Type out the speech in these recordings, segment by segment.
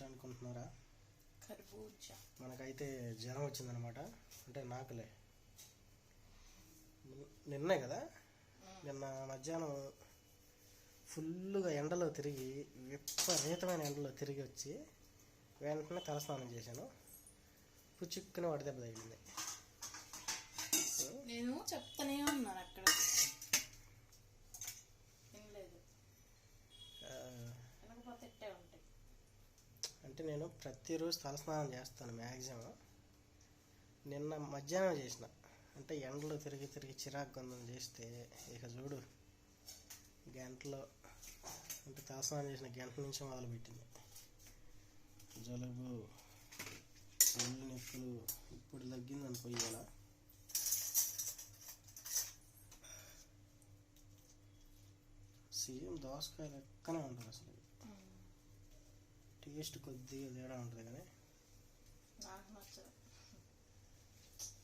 ఏంటనుకుంటున్నారా? కర్బూజా. మనకైతే జ్వరం వచ్చిందనమాట. అంటే నాకులే నిన్నే కదా, నిన్న మధ్యాహ్నం ఫుల్గా ఎండలో తిరిగి, విపరీతమైన ఎండలో తిరిగి వచ్చి వెంటనే తలస్నానం చేశాను. పుచ్చుక్కుని వాడి దెబ్బ తగిలింది. నేను చెప్తానే ఉన్నాను అక్కడ, అంటే నేను ప్రతిరోజు తలస్నానం చేస్తాను మ్యాక్సిమం. నిన్న మధ్యాహ్నం చేసిన, అంటే ఎండలో తిరిగి తిరిగి చిరాకు గంధం చేస్తే ఇక చూడు గంటలో, అంటే తలస్నానం చేసిన గంట నుంచి మొదలుపెట్టింది జలుబు, ఒళ్ళు నొప్పులు. ఇప్పుడు తగ్గింది అనుకో. ఇవాళ సేమ్ దోసకాయలు ఎక్కనే ఉంటుంది, అసలు టేస్ట్ కొద్దిగా తేడా ఉంటుంది. కానీ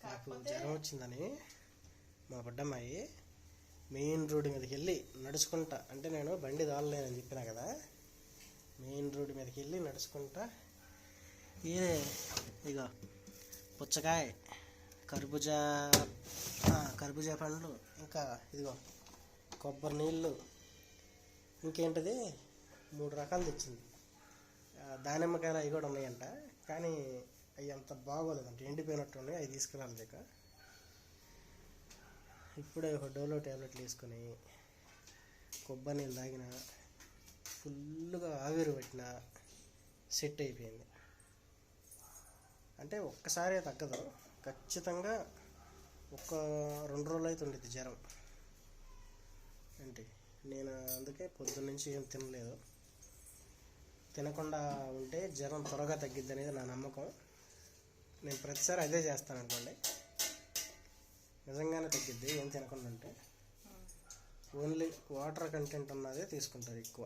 నాకు జ్వరం వచ్చిందని మా బుడ్డమ్మాయి మెయిన్ రోడ్డు మీదకి వెళ్ళి నడుచుకుంటా, అంటే నేను బండి తోలలేనని చెప్పినా కదా, మెయిన్ రోడ్డు మీదకి వెళ్ళి నడుచుకుంటా ఇగో పుచ్చకాయ, కర్బూజా పండ్లు, ఇంకా ఇదిగో కొబ్బరి నీళ్ళు, ఇంకేంటిది 3 రకాలు తెచ్చింది. దానిమ్మకాయలు అవి కూడా ఉన్నాయంట, కానీ అవి అంత బాగోలేదంట, ఎండిపోయినట్టు ఉన్నాయి. అవి తీసుకురాలేక ఇప్పుడే ఒక డోలో ట్యాబ్లెట్లు వేసుకొని కొబ్బరి నీళ్ళు తాగిన, ఫుల్గా ఆవిరి పెట్టిన, సెట్ అయిపోయింది. అంటే ఒక్కసారే తగ్గదు, ఖచ్చితంగా ఒక 2 రోజులు అయితే ఉండిద్ది జ్వరం. ఏంటి నేను అందుకే పొద్దున్నుంచి ఏం తినలేదు. తినకుండా ఉంటే జ్వరం త్వరగా తగ్గిద్ది అనేది నా నమ్మకం. నేను ప్రతిసారి అదే చేస్తాను అనుకోండి, నిజంగానే తగ్గిద్ది ఏం తినకుండా ఉంటే. ఓన్లీ వాటర్ కంటెంట్ ఉన్నదే తీసుకుంటారు ఎక్కువ.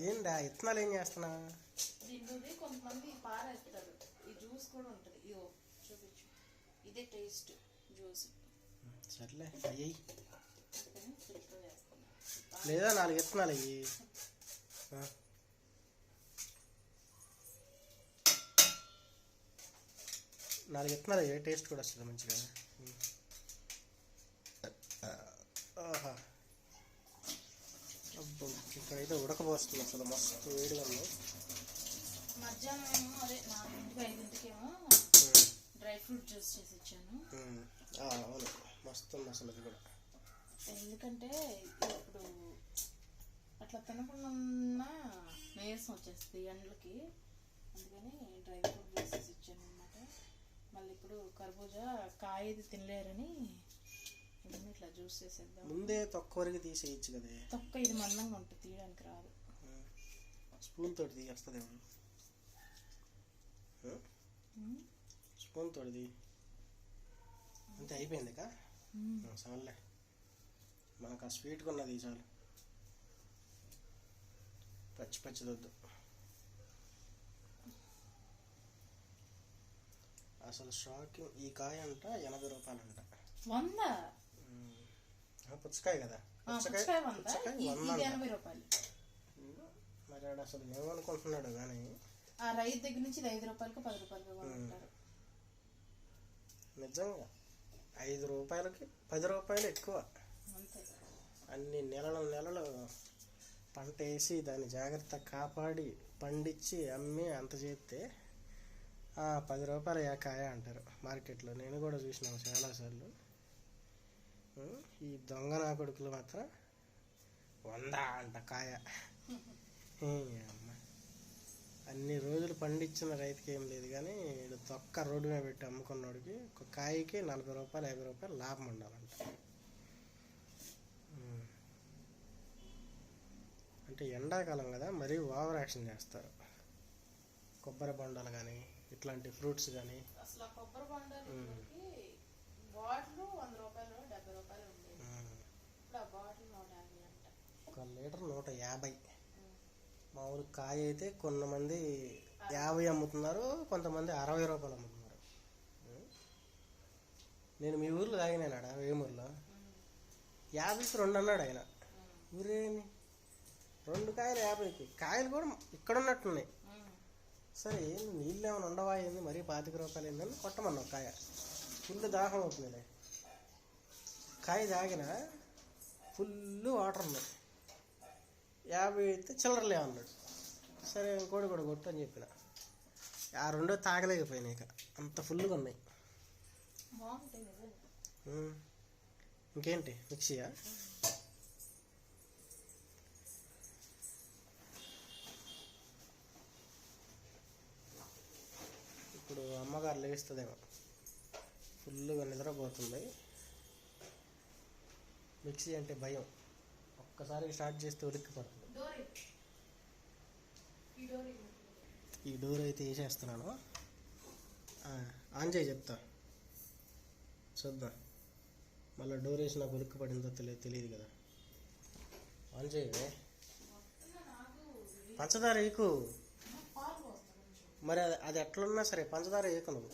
ఏంటా ఇత్తనాలు ఏం చేస్తున్నా? కొంతమంది పారేస్తారు, ఈ జ్యూస్ కూడా ఉంటుంది. ఇదో చూపించు, ఇదే టేస్ట్ జ్యూస్. సర్లే అయ్యి లేదా 4 ఇత్తనాలు అయ్యి. 4 ఇత్తనాలు అయ్యి, టేస్ట్ కూడా వస్తుంది మంచిగా. ఆహా, అబ్బో ఇక్కడైతే ఉడకపోస్తుంది, అసలు మస్తు వేడిగా ఉంది. మధ్యాహ్నం ఏమో అదే 4-5 డ్రై ఫ్రూట్ జ్యూస్ చేసి ఇచ్చాను. అవును, మస్తు ఉంది అసలు అది కూడా. ఎందుకంటే ఇప్పుడు అట్లా తినకుండా నీరసం వచ్చేస్తుంది ఎండలకి, అందుకని డ్రై ఫ్రూట్ జ్యూసెస్ ఇచ్చాను అనమాట. మళ్ళీ ఇప్పుడు కర్బూజా కాయది తినలేరని ఇట్లా జ్యూస్ చేసేద్దాం. ముందే తొక్క వరకు తీసేయచ్చు కదా. తొక్క ఇది మందంగా ఉంటుంది, తీయడానికి రాదు. స్పూన్ తోటి తీయేస్తుంది, స్పూన్ తోటి అంతే అయిపోయింది కా. చాలులే, మనకు ఆ స్వీట్గా ఉన్నది చాలు, పచ్చి వద్దు. అసలు షాకింగ్, ఈ కాయ అంట 80 రూపాయలు అంట. 100? పుచ్చకాయ కదా, పుచ్చకాయ 80 రూపాయలు. మరి ఆడు అసలు ఏమనుకుంటున్నాడు కానీ, ఆ రైతు దగ్గర నుంచి 5 రూపాయలకు 10 రూపాయలకు కొంటారు. నిజంగా 5 రూపాయలకి 10 రూపాయలు ఎక్కువ. అన్ని నెలలు పంట వేసి దాన్ని జాగ్రత్తగా కాపాడి పండించి అమ్మి అంత చేస్తే 10 రూపాయలు కాయ అంటారు మార్కెట్లో. నేను కూడా చూసినాను చాలాసార్లు. ఈ దొంగ నా కొడుకులు మాత్రం 100 అంట కాయ. అన్ని రోజులు పండించిన రైతుకి ఏం లేదు, కానీ తొక్క రోడ్డు మీద పెట్టి అమ్ముకున్నోడికి ఒక కాయకి 40 రూపాయలు 50 రూపాయలు లాభం ఉండాలంట. అంటే ఎండాకాలం కదా, మరీ ఓవర్ యాక్షన్ చేస్తారు. కొబ్బరి బొండాలు కానీ ఇట్లాంటి ఫ్రూట్స్ కానీ. అసలు కొబ్బరి బొండాలు బాటిల్ 100 రూపాయలు 70 రూపాయలు ఉండేది, ఇప్పుడు ఆ బాటిల్ 150 అంట. 1 లీటర్ 150. మామూలు కాయ అయితే కొంతమంది 50 అమ్ముతున్నారు, కొంతమంది 60 రూపాయలు అమ్ముతున్నారు. నేను మీ ఊర్లో తాగినాడా, వేమూరులో 50కి 2 అన్నాడు ఆయన. ఊరేని 2 కాయలు 50కి. కాయలు కూడా ఇక్కడ ఉన్నట్టున్నాయి. సరే నీళ్ళు ఏమైనా ఉండవా ఏంది మరీ 25 రూపాయలు ఏందని కొట్టమన్నావు కాయ. ఫుల్ దాహం అవుతుందిలే. కాయ తాగిన ఫుల్ వాటర్ ఉన్నాయి. 50 అయితే చిల్లరలే అన్నాడు. సరే ఇంకోటి కూడా కొట్టు అని చెప్పిన. ఆ 2 తాగలేకపోయినాయి. ఇక అంత ఫుల్గా ఉన్నాయి. ఇంకేంటి మిక్సీయా? ఇప్పుడు అమ్మగారు లేస్తుందేమో. ఫుల్గా నిద్రపోతుంది. మిక్సీ అంటే భయం. ఒక్కసారి స్టార్ట్ చేస్తే ఉలిక్కి పడుతుంది. ఈ డోర్ అయితే వేసేస్తున్నాను. ఆన్ చేయి చెప్తా చూద్దాం. మళ్ళీ డోర్ వేసి నాకు ఉలిక్కి పడిందో తెలియదు కదా. ఆన్ చేయవే. పంచదార వేయకు. మరి అది ఎట్లున్నా సరే పంచదార వేయకు నువ్వు.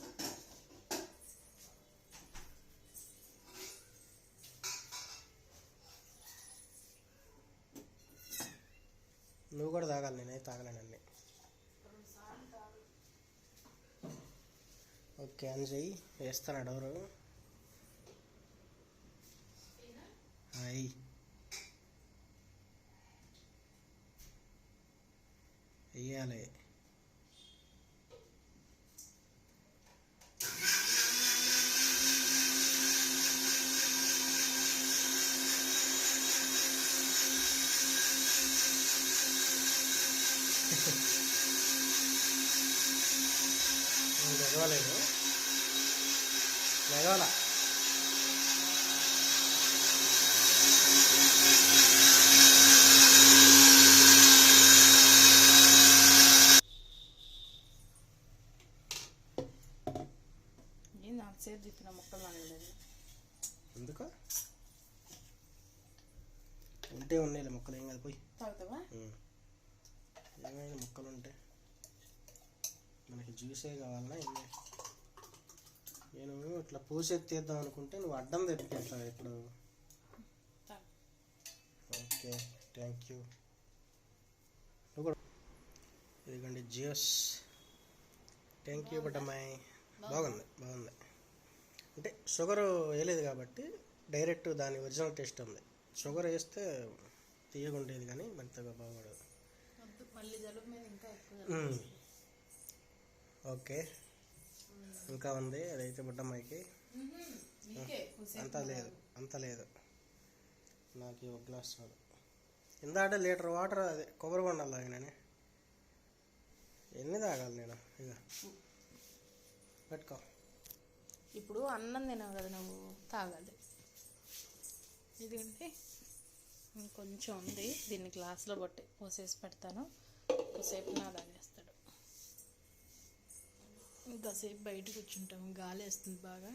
నువ్వు కూడా తాగాలి. నేనైతే తాగలేనండి. ఓకే అని చెయ్యి. వేస్తాను డోరు. హాయ్ వెయ్యాలి. ఎగవలేదు. ఎగవాల. సేపు చెప్పిన మొక్కలు అనలేదు. ఎందుకు ఉంటే ఉండేలే మొక్కలు. ఏం కాదు పోయి తాగుతావా? ఏమైనా మొక్కలు ఉంటే మనకి జ్యూసే కావాలన్నా ఏమే. నేను ఇట్లా పూసేది తీద్దాం అనుకుంటే నువ్వు అడ్డం తెప్పిస్తావు ఇప్పుడు. Okay thank you. నువ్వు కూడా ఇదిగోండి జ్యూస్. Thank you బట్టమ్మాయి. బాగుంది. అంటే షుగర్ వేయలేదు కాబట్టి డైరెక్ట్ దాని ఒరిజినల్ టేస్ట్ ఉంది. షుగర్ వేస్తే తీయగా ఉండేది కానీ మెత్తగా బాగుండదు. ఓకే ఇంకా ఉంది. అదైతే బుడ్డమ్మాయికి. అంత లేదు నాకు ఒక గ్లాస్ చాలు. ఇందాక లీటర్ వాటర్ అదే కొబ్బరి బొండాలి తాగినానే. ఎన్ని తాగాలి నేను? ఇక పెట్టుకో. ఇప్పుడు అన్నం తినావు కదా నువ్వు, తాగాలి. ఇదిగంటే ఇంకొంచెం ఉంది. దీన్ని గ్లాస్లో పట్టి పోసేసి పెడతాను. కాసేపు నా తాగేస్తాడు. ఇంకాసేపు బయట కూర్చుంటాము. గాలి వేస్తుంది బాగా.